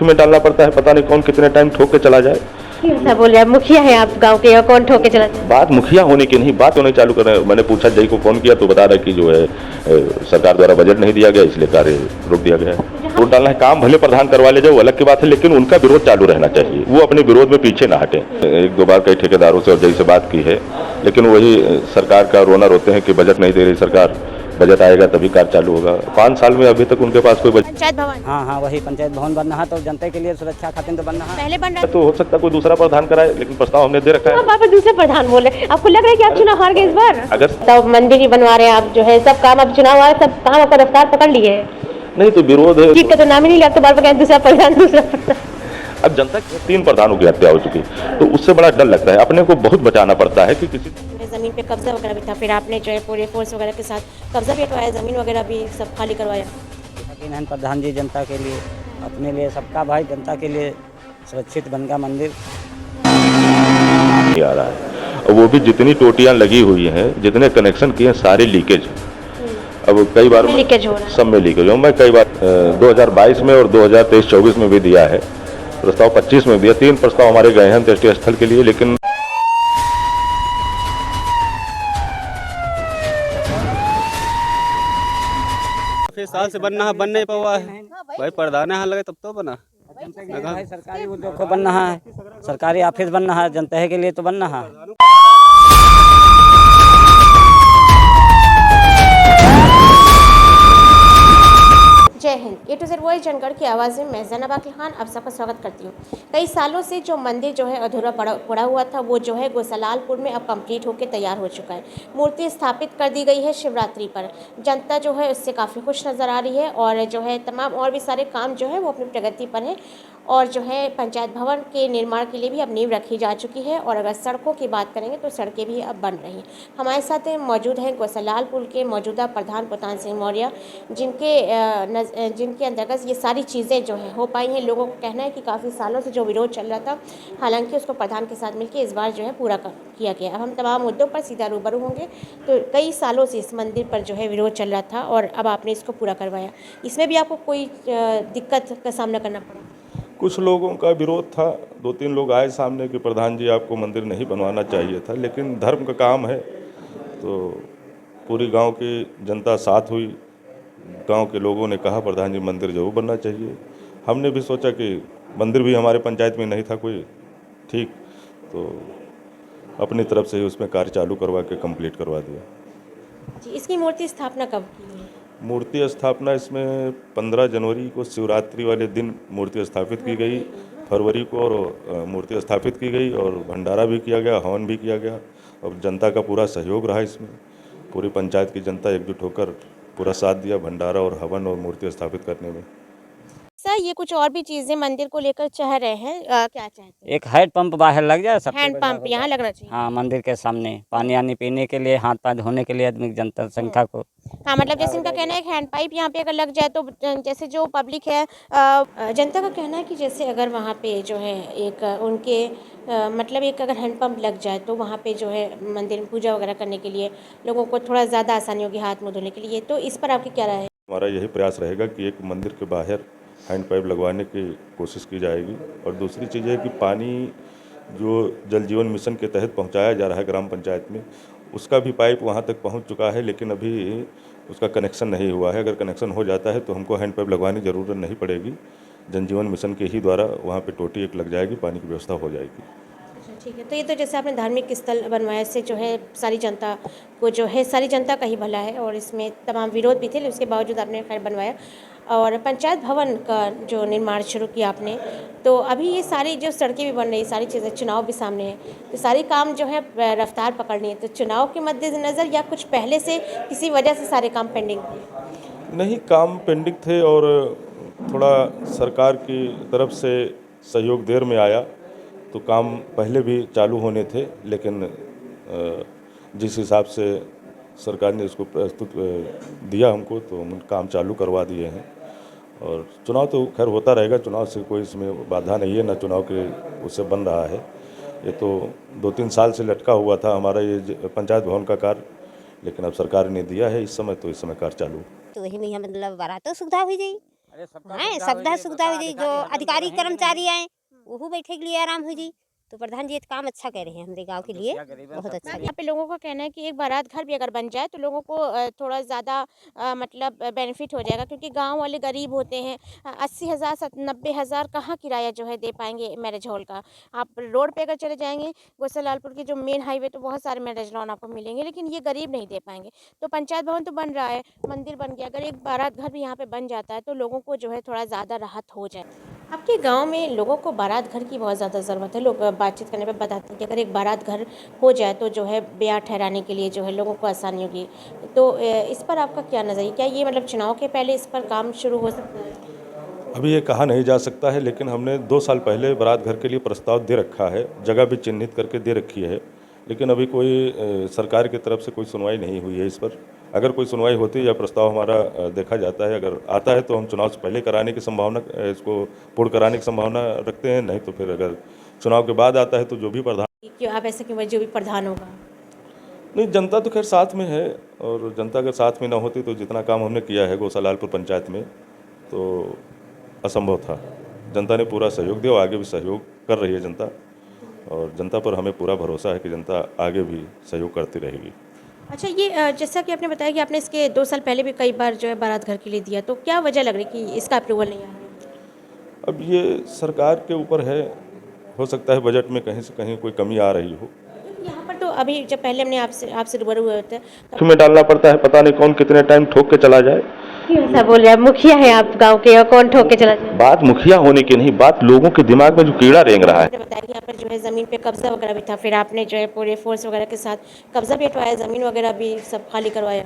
में डालना पड़ता है, पता नहीं कौन कितने टाइम ठोक के चला जाए। क्यों ऐसा बोल रहे हैं? मुखिया है आप गांव के, या कौन ठोक के चला जाए? बात मुखिया होने की नहीं, बात होने चालू कर रहे हैं। मैंने पूछा जय को फोन किया तो बता रहे कि जो है सरकार द्वारा बजट नहीं दिया गया, इसलिए कार्य रोक दिया गया है। वोट डालना है, काम भले प्रधान करवा ले जाओ, वो अलग की बात है, लेकिन उनका विरोध चालू रहना चाहिए। वो अपने विरोध में पीछे ना हटें। एक दो बार कई ठेकेदारों से और जय से बात की है, लेकिन वही सरकार का रोना रोते हैं कि बजट नहीं दे रही सरकार, बजट आएगा तभी कार्य चालू होगा। 5 साल में अभी तक उनके पास कोई पंचायत भवन हाँ वही पंचायत भवन बनना है, तो जनता के लिए सुरक्षा खातिर तो बनना है। पहले बन रहा तो हो सकता है कोई दूसरा प्रधान कराए, लेकिन प्रस्ताव हमने दे रखा है। आप दूसरे प्रधान बोल रहे हैं, आपको लग रहा है कि आप चुनाव हार गए इस बार? अगर तो मंदिर ही बनवा रहे हैं आप, जो है सब काम, अब चुनाव वाले सब काम आपका रफ्तार पकड़ लिए है। नहीं तो विरोध है, ठीक का तो नाम ही नहीं लिया, तो बार बार कहें दूसरा प्रधान। अब जनता की 3 प्रधानों की हत्या हो चुकी, तो उससे बड़ा डर लगता है। अपने को बहुत बचाना पड़ता है कि किसी जमीन पे कब्जा वगैरह भी था, फिर आपने जो है पूरे फोर्स वगैरह के साथ कब्जा भी हटवाया, जमीन वगैरह भी सब खाली करवाया। लेकिन हम प्रधान जी जनता के लिए, अपने लिए, सबका भाई, जनता के लिए सुरक्षित बन गया मंदिर। नहीं आ रहा है, और वो भी जितनी टोटियां लगी हुई हैं, जितने कनेक्शन किए हैं, सारे लीकेज। अब कई बार लीकेज हो रहा है, सब में लीकेज हो। मैं कई बार 2022 में और 2023-24 में भी दिया है प्रस्ताव, 25 में दिया। 3 प्रस्ताव हमारे गए हैं अंत्येष्टि स्थल के लिए, लेकिन साल से बनना है, बन नहीं पावा है भाई। प्रधान यहाँ लगे तब तो बना। भाई सरकारी उद्योग को बनना है, सरकारी ऑफिस बनना है, जनता के लिए तो बनना है। जय हिंद। ए टू जेड वॉइस जनगढ़ की आवाज़ में मैं ज़ैनब आकिल खान आप सबका स्वागत करती हूँ। कई सालों से जो मंदिर जो है अधूरा पड़ा हुआ था, वो जो है गोसलालपुर में अब कंप्लीट होकर तैयार हो चुका है। मूर्ति स्थापित कर दी गई है शिवरात्रि पर। जनता जो है उससे काफ़ी खुश नज़र आ रही है, और जो है तमाम और भी सारे काम जो है वो अपनी प्रगति पर है। और जो है पंचायत भवन के निर्माण के लिए भी अब नींव रखी जा चुकी है। और अगर सड़कों की बात करेंगे तो सड़कें भी अब बन रही हैं। हमारे साथ मौजूद हैं गोसलालपुर के मौजूदा प्रधान पुतान सिंह मौर्य, जिनके अंतर्गत ये सारी चीज़ें जो हैं हो पाई हैं। लोगों को कहना है कि काफ़ी सालों से जो विरोध चल रहा था, हालांकि उसको प्रधान के साथ मिलकर इस बार जो है पूरा किया गया। अब हम तमाम मुद्दों पर सीधा रूबरू होंगे। तो कई सालों से इस मंदिर पर जो है विरोध चल रहा था, और अब आपने इसको पूरा करवाया। इसमें भी आपको कोई दिक्कत का सामना करना पड़ा? कुछ लोगों का विरोध था। 2-3 लोग आए सामने कि प्रधान जी आपको मंदिर नहीं बनवाना चाहिए था, लेकिन धर्म का काम है तो पूरी गांव की जनता साथ हुई। गांव के लोगों ने कहा प्रधान जी मंदिर जरूर बनना चाहिए। हमने भी सोचा कि मंदिर भी हमारे पंचायत में नहीं था कोई ठीक, तो अपनी तरफ से ही उसमें कार्य चालू करवा के कंप्लीट करवा दिया। जी, इसकी मूर्ति स्थापना कब की है? मूर्ति स्थापना इसमें 15 जनवरी को शिवरात्रि वाले दिन मूर्ति स्थापित की गई, फरवरी को और मूर्ति स्थापित की गई, और भंडारा भी किया गया, हवन भी किया गया। और जनता का पूरा सहयोग रहा इसमें। पूरी पंचायत की जनता एकजुट होकर पूरा साथ दिया भंडारा और हवन और मूर्ति स्थापित करने में। सर, ये कुछ और भी चीज़ें मंदिर को लेकर चाह रहे हैं, क्या चाहते हैं? एक हैंड पंप बाहर लग जाए, सब हैंड पंप यहाँ लगना चाहिए। हाँ मंदिर के सामने, पानी आनी पीने के लिए, हाथ पैर धोने के लिए आदमी जनता संख्या को। हाँ, मतलब जैसे इनका कहना है कि हैंड पाइप यहाँ पे अगर लग जाए तो जैसे जो पब्लिक है, जनता का कहना है कि जैसे अगर वहाँ पे जो है एक उनके मतलब एक अगर हैंड पंप लग जाए तो वहाँ पे जो है मंदिर में पूजा वगैरह करने के लिए लोगों को थोड़ा ज़्यादा आसानी होगी हाथ मुँह धोने के लिए। तो इस पर आपकी क्या राय है? हमारा यही प्रयास रहेगा कि एक मंदिर के बाहर हैंड पाइप लगवाने की कोशिश की जाएगी। और दूसरी चीज़ है कि पानी जो जल जीवन मिशन के तहत पहुंचाया जा रहा है ग्राम पंचायत में, उसका भी पाइप वहां तक पहुंच चुका है, लेकिन अभी उसका कनेक्शन नहीं हुआ है। अगर कनेक्शन हो जाता है तो हमको हैंड पाइप लगवाने की ज़रूरत नहीं पड़ेगी। जल जीवन मिशन के ही द्वारा वहाँ पर टोटी एक लग जाएगी, पानी की व्यवस्था हो जाएगी। ठीक है, तो ये तो जैसे आपने धार्मिक स्थल बनवाया, इससे जो है सारी जनता को जो है सारी जनता का ही भला है, और इसमें तमाम विरोध भी थे, लेकिन उसके बावजूद आपने खैर बनवाया। और पंचायत भवन का जो निर्माण शुरू किया आपने, तो अभी ये सारी जो सड़कें भी बन रही, सारी चीज़ें, चुनाव भी सामने है, तो सारी काम जो है रफ्तार पकड़नी है। तो चुनाव के मद्देनज़र या कुछ पहले से किसी वजह से सारे काम पेंडिंग थे? नहीं, काम पेंडिंग थे और थोड़ा सरकार की तरफ से सहयोग देर में आया, तो काम पहले भी चालू होने थे, लेकिन जिस हिसाब से सरकार ने इसको प्रस्तुत दिया हमको, तो हम काम चालू करवा दिए हैं। और चुनाव तो खैर होता रहेगा, चुनाव से कोई इसमें बाधा नहीं है, ना चुनाव के उससे बन रहा है। ये तो 2-3 साल से लटका हुआ था हमारा ये पंचायत भवन का कार्य, लेकिन अब सरकार ने दिया है इस समय, तो इस समय कार्य चालू। तो वही में मतलब बारातों सुविधा हुई गई, हैं सुविधा सुविधा हो जी, जो अधिकारी कर्मचारी आए वो बैठे के लिए आराम हो जी। तो प्रधान जी काम अच्छा कर रहे हैं हमारे गांव के लिए, बहुत अच्छा। यहाँ पे लोगों का कहना है कि एक बारात घर भी अगर बन जाए तो लोगों को थोड़ा ज़्यादा मतलब बेनिफिट हो जाएगा, क्योंकि गांव वाले गरीब होते हैं। 80,000 90,000 कहाँ किराया जो है दे पाएंगे मैरिज हॉल का। आप रोड पे अगर चले जाएंगे गोसालालपुर के जो मेन हाईवे, तो बहुत सारे मैरिज हॉल आपको मिलेंगे, लेकिन ये गरीब नहीं दे पाएंगे। तो पंचायत भवन तो बन रहा है, मंदिर बन गया, अगर एक बारात घर भी यहाँ पे बन जाता है तो लोगों को जो है थोड़ा ज़्यादा राहत हो जाए। आपके गांव में लोगों को बारात घर की बहुत ज़्यादा ज़रूरत है। लोग बातचीत करने पे बताते हैं कि अगर एक बारात घर हो जाए तो जो है ब्याह ठहराने के लिए जो है लोगों को आसानी होगी। तो इस पर आपका क्या नज़रिया, क्या ये मतलब चुनाव के पहले इस पर काम शुरू हो सकता है? अभी ये कहा नहीं जा सकता है, लेकिन हमने 2 साल पहले बारात घर के लिए प्रस्ताव दे रखा है, जगह भी चिन्हित करके दे रखी है, लेकिन अभी कोई सरकार की तरफ से कोई सुनवाई नहीं हुई है इस पर। अगर कोई सुनवाई होती या प्रस्ताव हमारा देखा जाता है, अगर आता है तो हम चुनाव से पहले कराने की संभावना, इसको पूर्ण कराने की संभावना रखते हैं। नहीं तो फिर अगर चुनाव के बाद आता है तो जो भी प्रधान, क्यों आप ऐसे क्यों, जो भी प्रधान होगा? नहीं, जनता तो खैर साथ में है, और जनता अगर साथ में ना होती तो जितना काम हमने किया है गोसालालपुर पंचायत में तो असंभव था। जनता ने पूरा सहयोग दिया और आगे भी सहयोग कर रही है जनता, और जनता पर हमें पूरा भरोसा है कि जनता आगे भी सहयोग करती रहेगी। अच्छा, ये जैसा कि आपने बताया कि आपने इसके 2 साल पहले भी कई बार जो है बारात घर के लिए दिया, तो क्या वजह लग रही कि इसका अप्रूवल नहीं आया? अब ये सरकार के ऊपर है, हो सकता है बजट में कहीं से कहीं कोई कमी आ रही हो। यहाँ पर तो अभी जब पहले हमने आपसे रूबरू हुए होते हैं में डालना पड़ता है, पता नहीं कौन कितने टाइम ठोक के चला जाए। ऐसा बोल रहे हैं, मुखिया है आप गांव के और कौन ठोक के चला जाए? बात मुखिया होने की नहीं, बात लोगों के दिमाग में जो कीड़ा रेंग रहा है। आपने बताया कि यहाँ पर जो है ज़मीन पे कब्जा वगैरह भी था, फिर आपने जो है पूरे फोर्स वगैरह के साथ कब्जा भी हटवाया, ज़मीन वगैरह भी सब खाली करवाया।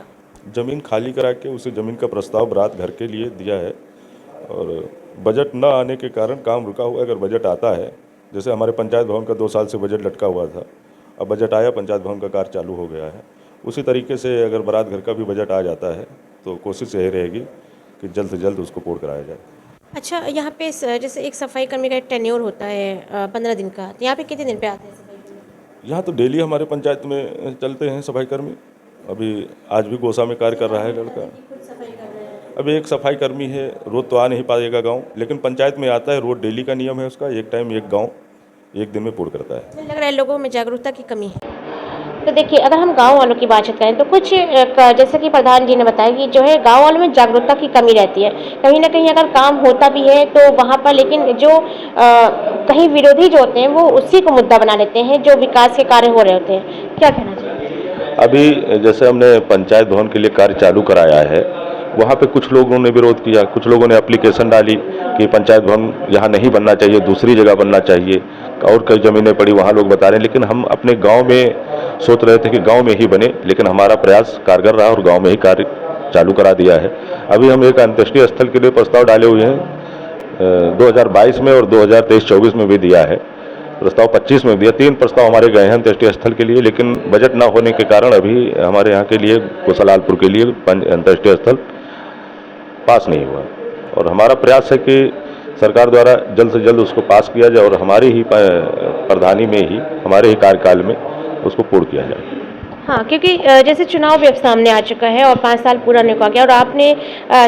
जमीन खाली करा के उसे जमीन का प्रस्ताव बारात घर के लिए दिया है, और बजट न आने के कारण काम रुका हुआ है। अगर बजट आता है, जैसे हमारे पंचायत भवन का 2 साल से बजट लटका हुआ था, अब बजट आया, पंचायत भवन का कार्य चालू हो गया है, उसी तरीके से अगर बारात घर का भी बजट आ जाता है तो कोशिश यही रहेगी कि जल्द से जल्द उसको पूर्ण कराया जाए। अच्छा, यहाँ पे जैसे एक सफाई कर्मी का एक टेन्योर होता है 15 दिन का, तो यहाँ पे कितने दिन पे आते हैं सफाई कर्मी? यहाँ तो डेली हमारे पंचायत में चलते हैं सफाई कर्मी। अभी आज भी गोसा में कार्य कर रहा है लड़का। अभी एक सफाई कर्मी है, रोज तो आ नहीं पाएगा गांव, लेकिन पंचायत में आता है, रोज डेली का नियम है उसका, एक टाइम एक गांव एक दिन में पूर्ण करता है। लग रहा है लोगों में जागरूकता की कमी है। तो देखिए, अगर हम गांव वालों की बातचीत करें तो कुछ जैसे कि प्रधान जी ने बताया कि जो है गांव वालों में जागरूकता की कमी रहती है। कहीं ना कहीं अगर काम होता भी है तो वहां पर, लेकिन जो कहीं विरोधी जो होते हैं वो उसी को मुद्दा बना लेते हैं जो विकास के कार्य हो रहे होते हैं। क्या कहना चाहिए? अभी जैसे हमने पंचायत भवन के लिए कार्य चालू कराया है, वहाँ पे कुछ लोगों ने विरोध किया, कुछ लोगों ने एप्लीकेशन डाली कि पंचायत भवन यहाँ नहीं बनना चाहिए, दूसरी जगह बनना चाहिए, और कई ज़मीनें पड़ी वहाँ लोग बता रहे हैं। लेकिन हम अपने गांव में सोच रहे थे कि गांव में ही बने, लेकिन हमारा प्रयास कारगर रहा और गांव में ही कार्य चालू करा दिया है। अभी हम एक अंत्येष्टि स्थल के लिए प्रस्ताव डाले हुए हैं, 2022 में और 2023-24 में भी दिया है प्रस्ताव, 25 में दिया। 3 प्रस्ताव हमारे गए हैं अंत्येष्टि स्थल के लिए, लेकिन बजट न होने के कारण अभी हमारे यहाँ के लिए गोसालालपुर के लिए अंत्येष्टि स्थल पास नहीं हुआ, और हमारा प्रयास है कि सरकार द्वारा जल्द से जल्द उसको पास किया जाए और हमारी ही प्रधानी में ही, हमारे ही कार्यकाल में उसको पूर्ण किया जाए। हाँ, क्योंकि जैसे चुनाव भी अब सामने आ चुका है और 5 साल पूरा नहीं हो गया, और आपने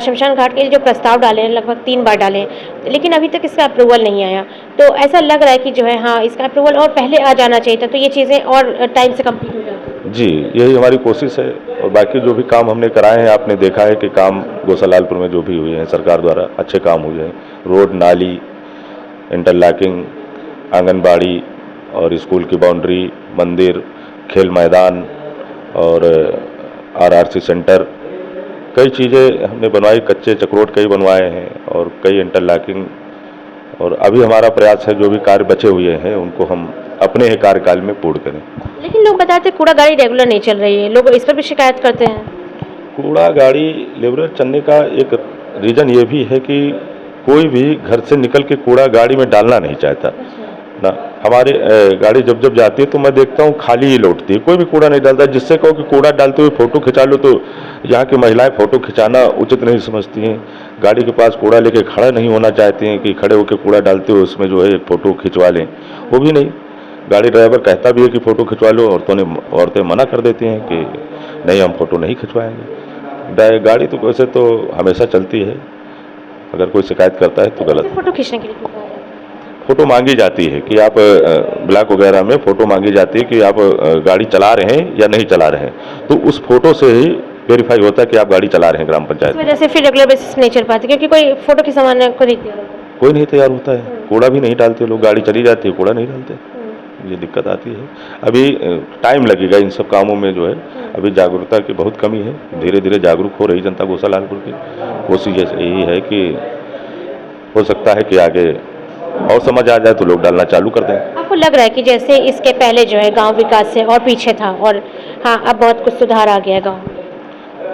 शमशान घाट के लिए जो प्रस्ताव डाले हैं लगभग 3 बार डाले हैं, लेकिन अभी तक इसका अप्रूवल नहीं आया। तो ऐसा लग रहा है कि जो है हाँ, इसका अप्रूवल और पहले आ जाना चाहिए था, तो ये चीज़ें और टाइम से कंप्लीट हो जाती। जी, यही हमारी कोशिश है, और बाकी जो भी काम हमने कराए हैं, आपने देखा है कि काम गोसालालपुर में जो भी हुए हैं सरकार द्वारा अच्छे काम हुए हैं। रोड, नाली, इंटरलॉकिंग, आंगनबाड़ी और स्कूल की बाउंड्री, मंदिर, खेल मैदान और आरआरसी सेंटर, कई चीज़ें हमने बनवाई, कच्चे चक्रोट कई बनवाए हैं और कई इंटरलॉकिंग, और अभी हमारा प्रयास है जो भी कार्य बचे हुए हैं उनको हम अपने ही कार्यकाल में पूर्ण करें। लेकिन लोग बताते हैं कूड़ा गाड़ी रेगुलर नहीं चल रही है, लोग इस पर भी शिकायत करते हैं। कूड़ा गाड़ी रेगुलर चलने का एक रीज़न ये भी है कि कोई भी घर से निकल के कूड़ा गाड़ी में डालना नहीं चाहता ना। हमारी गाड़ी जब जब जाती है तो मैं देखता हूँ खाली ही लौटती है, कोई भी कूड़ा नहीं डालता। जिससे कहो कि कूड़ा डालते हुए फ़ोटो खिंचा लो, तो यहाँ की महिलाएं फ़ोटो खिंचाना उचित नहीं समझती हैं। गाड़ी के पास कूड़ा लेके खड़ा नहीं होना चाहती हैं कि खड़े होकर कूड़ा डालते हुए उसमें जो है एक फ़ोटो खिंचवा लें, वो भी नहीं। गाड़ी ड्राइवर कहता भी है कि फ़ोटो खिंचवा लो, औरतें मना कर देती हैं कि नहीं, हम फ़ोटो नहीं खिंचवाएंगे। गाड़ी तो वैसे तो हमेशा चलती है, अगर कोई शिकायत करता है तो गलत। फोटो खींचने के लिए क्यों कहा जाता है? फ़ोटो मांगी जाती है कि आप ब्लॉक वगैरह में फ़ोटो मांगी जाती है कि आप गाड़ी चला रहे हैं या नहीं चला रहे हैं, तो उस फ़ोटो से ही वेरीफाई होता है कि आप गाड़ी चला रहे हैं ग्राम इस पंचायत में। वजह से फिर रेगुलर बेसिस नहीं चल पाती क्योंकि कोई फोटो के सामान को नहीं दिया जाता। कोई नहीं तैयार होता है, कूड़ा भी नहीं डालते लोग, गाड़ी चली जाती है कूड़ा नहीं डालते, ये दिक्कत आती है। अभी टाइम लगेगा इन सब कामों में जो है, अभी जागरूकता की बहुत कमी है, धीरे धीरे जागरूक हो रही जनता गोसालालपुर की। कोशिश यही है कि हो सकता है कि आगे और समझ आ जाए तो लोग डालना चालू कर दें। आपको लग रहा है कि जैसे इसके पहले जो है गांव विकास से और पीछे था और हाँ अब बहुत कुछ सुधार आ गया है गाँव में?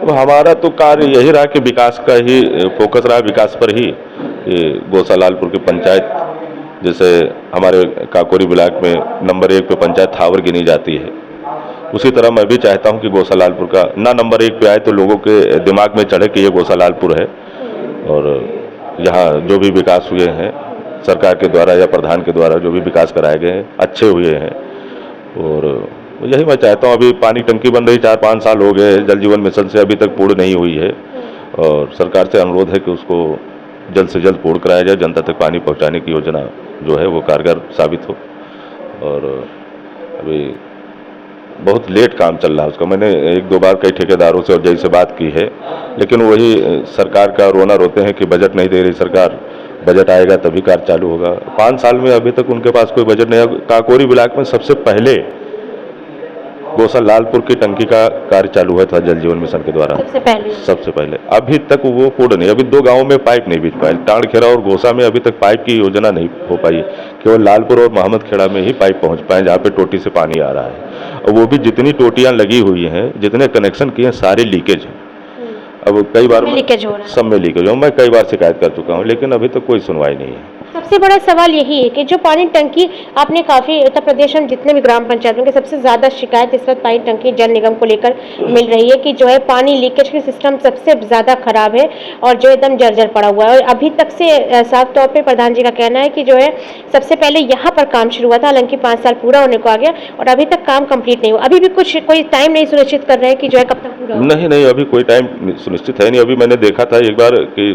तो हमारा तो कार्य यही रहा कि विकास का ही फोकस रहा, विकास पर ही। गोसालालपुर की पंचायत जैसे हमारे काकोरी ब्लॉक में नंबर 1 पे पंचायत थावर गिनी जाती है, उसी तरह मैं भी चाहता हूं कि गोसालालपुर का ना नंबर 1 पे आए तो लोगों के दिमाग में चढ़े कि ये गोसालालपुर है और यहाँ जो भी विकास हुए हैं सरकार के द्वारा या प्रधान के द्वारा जो भी विकास कराए गए हैं अच्छे हुए हैं। और यही मैं चाहता हूँ। अभी पानी टंकी बन रही 4-5 साल हो गए, जल जीवन मिशन से अभी तक पूर्ण नहीं हुई है और सरकार से अनुरोध है कि उसको जल्द से जल्द पूर्ण कराया जाए, जनता तक पानी पहुँचाने की योजना जो है वो कारगर साबित हो। और अभी बहुत लेट काम चल रहा है उसका, मैंने 1-2 बार कई ठेकेदारों से और जय से बात की है, लेकिन वही सरकार का रोना रोते हैं कि बजट नहीं दे रही सरकार, बजट आएगा तभी कार्य चालू होगा। 5 साल में अभी तक उनके पास कोई बजट नहीं है। काकोरी ब्लॉक में सबसे पहले गोसालालपुर की टंकी का कार्य चालू हुआ था जल जीवन मिशन के द्वारा, सबसे पहले। अभी तक वो पूर्ण नहीं, अभी 2 गांवों में पाइप नहीं बिछ पाए, टाणखेड़ा और गोसा में अभी तक पाइप की योजना नहीं हो पाई, केवल लालपुर और मोहम्मद खेड़ा में ही पाइप पहुंच पाए जहाँ पे टोटी से पानी आ रहा है। और वो भी जितनी टोटियां लगी हुई हैं, जितने कनेक्शन किए हैं, सारे लीकेज हैं। अब कई बार लीकेज हो रहा है, सब में लीकेज हो, मैं कई बार शिकायत कर चुका हूँ, लेकिन अभी तक कोई सुनवाई नहीं है। सबसे बड़ा सवाल यही है कि जो पानी टंकी आपने काफ़ी उत्तर प्रदेश में जितने भी ग्राम पंचायतों के सबसे ज़्यादा शिकायत इस वक्त पानी टंकी जल निगम को लेकर मिल रही है कि जो है पानी लीकेज के सिस्टम सबसे ज़्यादा खराब है और जो एकदम जर्जर पड़ा हुआ है। और अभी तक से साफ तौर पे प्रधान जी का कहना है कि जो है सबसे पहले यहाँ पर काम शुरू हुआ था, हालांकि 5 साल पूरा होने को आ गया और अभी तक काम कंप्लीट नहीं हुआ। अभी भी कोई टाइम नहीं सुनिश्चित कर रहे हैं कि जो है कब तक पूरा? नहीं, अभी कोई टाइम सुनिश्चित है नहीं। अभी मैंने देखा था एक बार कि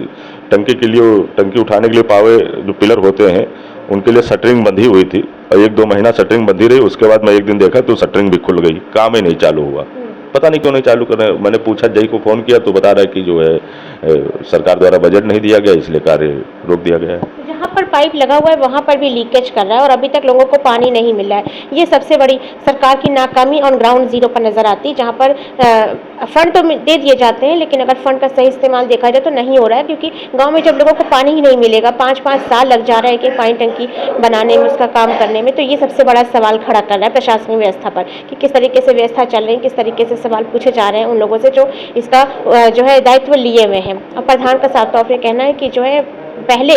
टंकी के लिए, टंकी उठाने के लिए पावे जो पिलर होते हैं उनके लिए शटरिंग बंधी हुई थी और 1-2 महीना शटरिंग बंधी रही। उसके बाद मैं एक दिन देखा तो शटरिंग भी खुल गई, काम ही नहीं चालू हुआ। पता नहीं क्यों नहीं चालू कर रहे हैं। मैंने पूछा, जय को फ़ोन किया तो बता रहा है कि जो है सरकार द्वारा बजट नहीं दिया गया, इसलिए कार्य रोक दिया गया है। जहाँ पर पाइप लगा हुआ है वहाँ पर भी लीकेज कर रहा है और अभी तक लोगों को पानी नहीं मिल रहा है। ये सबसे बड़ी सरकार की नाकामी ऑन ग्राउंड जीरो पर नजर आती है, जहाँ पर फंड तो दे दिए जाते हैं लेकिन अगर फंड का सही इस्तेमाल देखा जाए तो नहीं हो रहा है, क्योंकि गांव में जब लोगों को पानी ही नहीं मिलेगा, 5-5 साल लग जा रहा है कि पानी टंकी बनाने में, उसका काम करने में, तो ये सबसे बड़ा सवाल खड़ा कर रहा है प्रशासनिक व्यवस्था पर कि किस तरीके से व्यवस्था चल रही है, किस तरीके से सवाल पूछे जा रहे हैं उन लोगों से जो इसका जो है दायित्व लिए हुए हैं। और प्रधान का साफ तौर पर कहना है कि जो है पहले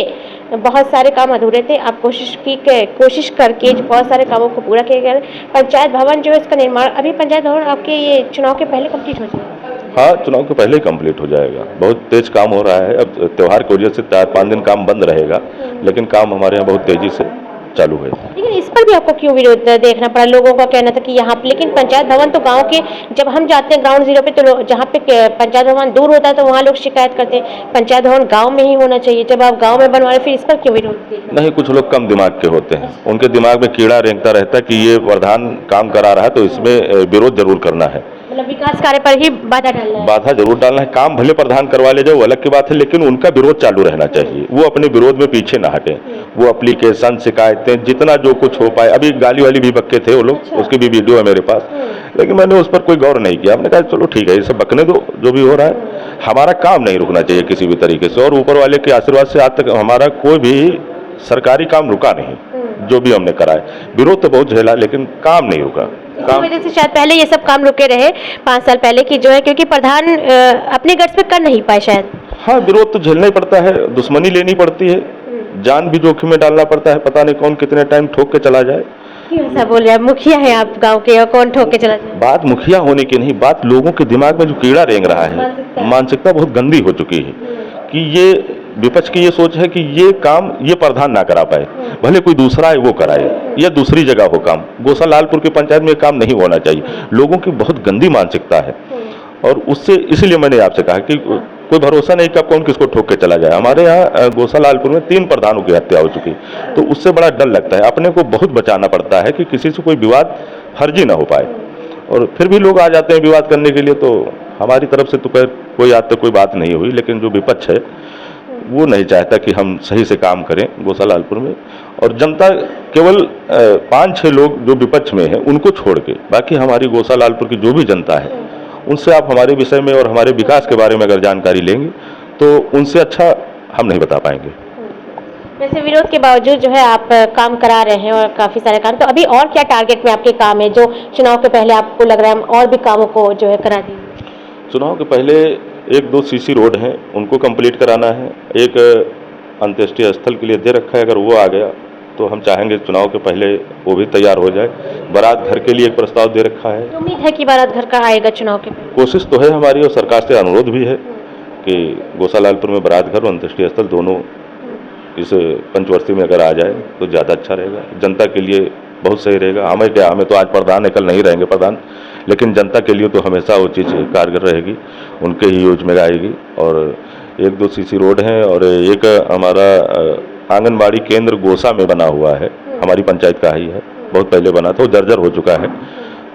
बहुत सारे काम अधूरे थे, आप कोशिश करके बहुत सारे कामों को पूरा किया गया। पंचायत भवन जो है इसका निर्माण, अभी पंचायत भवन आपके ये चुनाव के पहले कंप्लीट हो जाएगा? हाँ, चुनाव के पहले ही कंप्लीट हो जाएगा। बहुत तेज काम हो रहा है। अब त्यौहार की वजह से 4-5 दिन काम बंद रहेगा, लेकिन काम हमारे यहाँ बहुत तेजी से चालू है। लेकिन इस पर भी आपको क्यों विरोध देखना पड़ा? लोगों का कहना था कि यहाँ पे, लेकिन पंचायत भवन तो गांव के, जब हम जाते हैं ग्राउंड जीरो पे तो जहाँ पे पंचायत भवन दूर होता है तो वहाँ लोग शिकायत करते हैं, पंचायत भवन गांव में ही होना चाहिए। जब आप गांव में बनवा रहे, फिर इस पर क्यों विरोध? नहीं, कुछ लोग कम दिमाग के होते हैं, उनके दिमाग में कीड़ा रेंगता रहता है कि ये प्रधान काम करा रहा है तो इसमें विरोध जरूर करना है, मतलब विकास कार्य पर ही बाधा डालना है। बाधा जरूर डालना है। काम भले प्रधान करवा ले जाए वो अलग की बात है, लेकिन उनका विरोध चालू रहना चाहिए। वो अपने विरोध में पीछे ना हटे, वो एप्लीकेशन, शिकायतें, जितना जो कुछ हो पाए। अभी गाली वाली भी बक्के थे वो लोग, उसकी भी वीडियो है मेरे पास, लेकिन मैंने उस पर कोई गौर नहीं किया। हमने कहा चलो ठीक है, ये सब बकने दो, जो भी हो रहा है। हमारा काम नहीं रुकना चाहिए किसी भी तरीके से, और ऊपर वाले के आशीर्वाद से आज तक हमारा कोई भी सरकारी काम रुका नहीं। जो भी हमने करा है, विरोध तो बहुत झेला लेकिन काम नहीं रुका। इसी वजह से शायद पहले ये सब काम रुके रहे 5 साल पहले की जो है, क्योंकि प्रधान अपने गर्ज पे कर नहीं पाए शायद। हाँ, विरोध तो झेलना ही पड़ता है, दुश्मनी लेनी पड़ती है, जान भी जोखिम में डालना पड़ता है। पता नहीं कौन कितने टाइम ठोक के चला जाए। क्यों ऐसा बोल रहे हैं? मुखिया है आप गांव के और कौन ठोक के चला जाए? बात मुखिया होने की नहीं, बात लोगों के दिमाग में जो कीड़ा रेंग रहा है, मानसिकता बहुत गंदी हो चुकी है कि ये विपक्ष की ये सोच है कि ये काम ये प्रधान ना करा पाए, भले कोई दूसरा है वो कराए या दूसरी जगह हो काम। गोसालालपुर की पंचायत में काम नहीं होना चाहिए। लोगों की बहुत गंदी मानसिकता है और उससे, इसलिए मैंने आपसे कहा कि कोई भरोसा नहीं कि अब कौन किसको ठोक के चला जाए। हमारे यहाँ गोसालालपुर में 3 प्रधानों की हत्या हो चुकी, तो उससे बड़ा डर लगता है। अपने को बहुत बचाना पड़ता है कि किसी से कोई विवाद फर्जी ना हो पाए, और फिर भी लोग आ जाते हैं विवाद करने के लिए। तो हमारी तरफ से तो कोई आज तक कोई बात नहीं हुई, लेकिन जो विपक्ष है वो नहीं चाहता कि हम सही से काम करें गोसालालपुर में। और जनता केवल 5-6 लोग जो विपक्ष में है उनको छोड़ के, बाकी हमारी गोसालालपुर की जो भी जनता है उनसे आप हमारे विषय में और हमारे विकास के बारे में अगर जानकारी लेंगे तो उनसे अच्छा हम नहीं बता पाएंगे। वैसे विरोध के बावजूद जो है आप काम करा रहे हैं और काफ़ी सारे काम, तो अभी और क्या टारगेट में आपके काम है जो चुनाव के पहले आपको लग रहा है हम और भी कामों को जो है करा देंगे? चुनाव के पहले 1-2 सीसी रोड हैं उनको कंप्लीट कराना है। एक अंत्येष्टि स्थल के लिए दे रखा है, अगर वो आ गया तो हम चाहेंगे चुनाव के पहले वो भी तैयार हो जाए। बारात घर के लिए एक प्रस्ताव दे रखा है। तो उम्मीद है कि बारात घर का आएगा चुनाव के पहले? कोशिश तो है हमारी, और सरकार से अनुरोध भी है कि गोसालालपुर में बारात घर और अंत्येष्टि स्थल दोनों इस पंचवर्षीय में अगर आ जाए तो ज़्यादा अच्छा रहेगा, जनता के लिए बहुत सही रहेगा। हमें क्या, हमें तो आज प्रधान है, कल नहीं रहेंगे प्रधान, लेकिन जनता के लिए तो हमेशा वो चीज़ कारगर रहेगी, उनके ही यूज में आएगी। और 1-2 सीसी रोड हैं, और एक हमारा आंगनबाड़ी केंद्र गोसा में बना हुआ है, हमारी पंचायत का ही है, बहुत पहले बना था, वो जर्जर हो चुका है,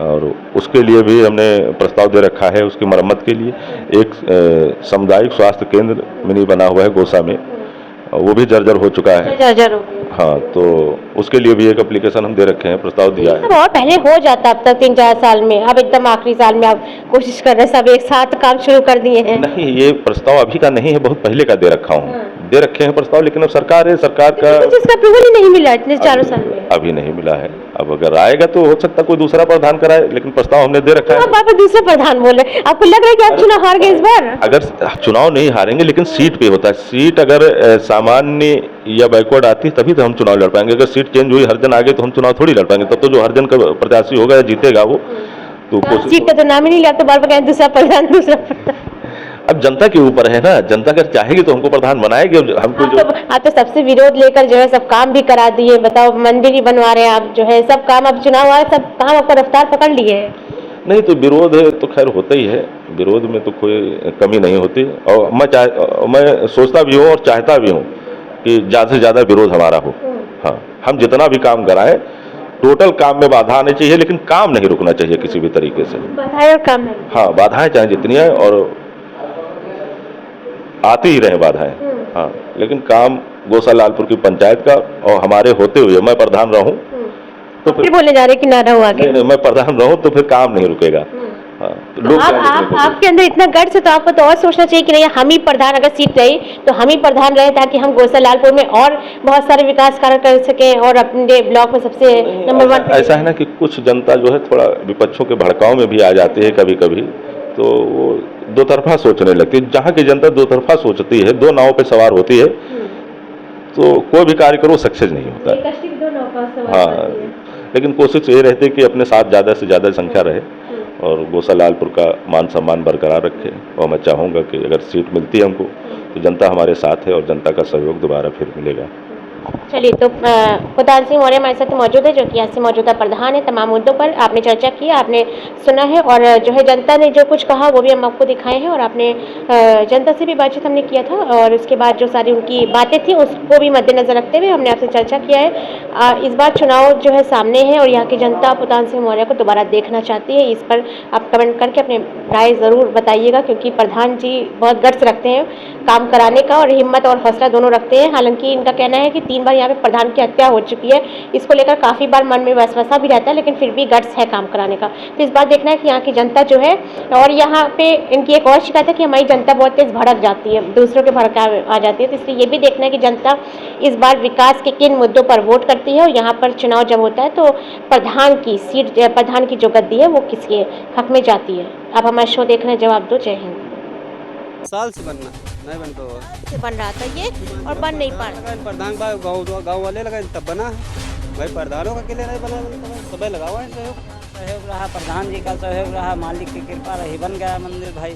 और उसके लिए भी हमने प्रस्ताव दे रखा है उसकी मरम्मत के लिए। एक सामुदायिक स्वास्थ्य केंद्र मिनी बना हुआ है गोसा में, वो भी जर्जर हो चुका है। जर्जर हो गया। हाँ, तो उसके लिए भी एक एप्लीकेशन हम दे रखे हैं, प्रस्ताव दिया है। सब और पहले हो जाता अब तक 3-4 साल में, अब एकदम आखिरी साल में आप कोशिश कर रहे हैं सब एक साथ काम शुरू कर दिए हैं? नहीं, ये प्रस्ताव अभी का नहीं है, बहुत पहले का दे रखा हूँ, दे रखे हैं प्रस्ताव, लेकिन अब सरकार है, सरकार का जिसका अप्रूवल ही नहीं मिला इतने 4 साल में। अभी नहीं मिला है। अब अगर आएगा तो हो सकता है कोई दूसरा प्रधान कराए, लेकिन प्रस्ताव हमने दे रखा है। आप बार दूसरे प्रधान बोल रहे हैं, आपको लग रहा है कि आप चुनाव हार गए इस बार? अगर चुनाव नहीं हारेंगे, लेकिन सीट पे होता है, सीट अगर सामान्य या बैकवर्ड आती है तभी तो हम चुनाव लड़ पाएंगे। अगर सीट चेंज हुई, हर जन आ गए, तो हम चुनाव थोड़ी लड़ पाएंगे। तब तो जो हर जन का प्रत्याशी होगा या जीतेगा वो तो सीट का तो नाम ही नहीं लिया, तो बार बार कहें दूसरा प्रधान। अब जनता के ऊपर है ना, जनता अगर चाहेगी तो हमको प्रधान बनाएगी। हमको जो आप तो सबसे विरोध लेकर जो है सब काम भी करा दिए, बताओ मंदिर ही बनवा रहे हैं आप, जो है सब काम, अब चुनाव आए सब काम आपका रफ्तार पकड़ लिए है। नहीं, तो विरोध है तो खैर होता ही है, विरोध में तो कोई कमी नहीं होती। और मैं सोचता भी हूँ और चाहता भी हूँ कि ज़्यादा से ज़्यादा विरोध हमारा हो। हाँ, हम जितना भी काम कराएं, टोटल काम में बाधा आनी चाहिए, लेकिन काम नहीं रुकना चाहिए किसी भी तरीके से। बाधाएं और काम नहीं? हाँ, बाधाएं चाहे जितनी है और आती ही रहे बाधाएं। हाँ, लेकिन काम गोसालालपुर की पंचायत का और हमारे होते हुए मैं प्रधान रहूं तो फिर बोलने जा रहे कि ना रहूं आगे? नहीं, मैं प्रधान रहूं तो फिर काम नहीं रुकेगा। हाँ, तो लोग आपके अंदर इतना गट्स है, तो आपको तो और सोचना चाहिए कि नहीं हम ही प्रधान, अगर सीट रही तो हम ही प्रधान रहे, ताकि हम गोसालालपुर में और बहुत सारे विकास कार्य कर सकें और अपने ब्लॉक में सबसे नंबर 1। ऐसा है ना कि कुछ जनता जो है थोड़ा विपक्षों के भड़काव में भी आ जाती है कभी कभी, तो वो दो तरफा सोचने लगती है। जहाँ की जनता दो तरफा सोचती है, 2 नावों पे सवार होती है, तो कोई भी कार्य करो सक्सेस नहीं होता है। हाँ, लेकिन कोशिश ये रहती है कि अपने साथ ज़्यादा से ज़्यादा संख्या रहे और गोसालालपुर का मान सम्मान बरकरार रखे। और मैं चाहूँगा कि अगर सीट मिलती है हमको तो जनता हमारे साथ है और जनता का सहयोग दोबारा फिर मिलेगा। चलिए, तो प्रधान सिंह मौर्य हमारे साथ मौजूद है, जो कि यहाँ से मौजूदा प्रधान है। तमाम मुद्दों पर आपने चर्चा की, आपने सुना है, और जो है जनता ने जो कुछ कहा वो भी हम आपको दिखाए हैं, और आपने जनता से भी बातचीत हमने किया था, और उसके बाद जो सारी उनकी बातें थी उसको भी मद्देनजर रखते हुए हमने आपसे चर्चा किया है। इस बार चुनाव जो है सामने है और यहाँ की जनता प्रधान सिंह मौर्य को दोबारा देखना चाहती है। इस पर आप कमेंट करके अपने राय ज़रूर बताइएगा, क्योंकि प्रधान जी बहुत गट्स रखते हैं काम कराने का, और हिम्मत और हौसला दोनों रखते हैं। हालांकि इनका कहना है कि 3 बार यहाँ पे प्रधान की हत्या हो चुकी है, इसको लेकर काफ़ी बार मन में वसवसा भी रहता है, लेकिन फिर भी गट्स है काम कराने का। तो इस बार देखना है कि यहाँ की जनता जो है, और यहाँ पे इनकी एक और शिकायत है कि हमारी जनता बहुत तेज़ भड़क जाती है, दूसरों के भड़का आ जाती है। तो इसलिए ये भी देखना है कि जनता इस बार विकास के किन मुद्दों पर वोट करती है, और यहाँ पर चुनाव जब होता है तो प्रधान की सीट, प्रधान की जो गद्दी है वो किसके हक में जाती है। आप हमारा शो देख रहे हैं, जवाब दो। जय हिंद। साल से बनना नहीं बन तो से बन रहा था ये और बन नहीं पा रहा। प्रधान गाँव वाले लगाए तब बना है भाई, प्रधानों का किले नहीं बना, सब लगा हुआ है। सहयोग रहा, प्रधान जी का सहयोग रहा, मालिक की कृपा रही, बन गया मंदिर भाई।